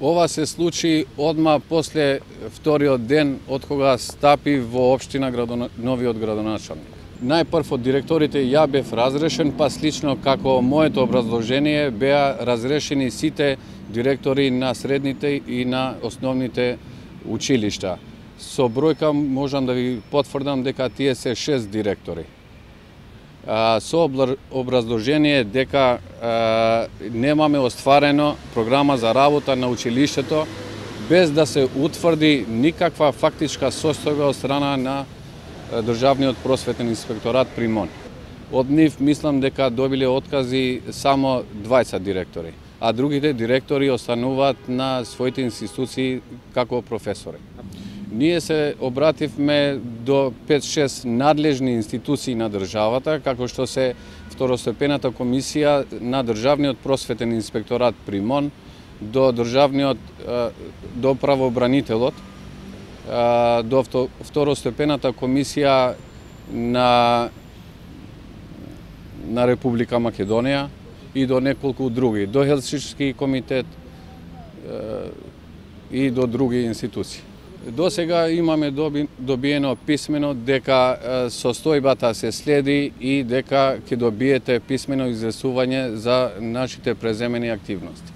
Ова се случи одма после вториот ден од кога стапи во општина новиот градоначалник. Најпрв од директорите ја бев разрешен, па слично како моето образложение беа разрешени сите директори на средните и на основните училишта. Со бројка можам да ви потврдам дека тие се 6 директори. Со образложение дека немаме остварено програма за работа на училиштето без да се утврди никаква фактичка состојба од страна на Државниот просветен инспекторат при МОН. Од нив мислам дека добиле откази само 20 директори, а другите директори остануваат на своите институции како професори. Ние се обративме до 5-6 надлежни институции на државата, како што се второстепената комисија на Државниот просветен инспекторат при МОН, до правообранителот, до второстепената комисија на Република Македонија и до неколку други, до Хелсиншки комитет и до други институции. До сега имаме добиено писмено дека состојбата се следи и дека ќе добиете писмено известување за нашите преземени активности.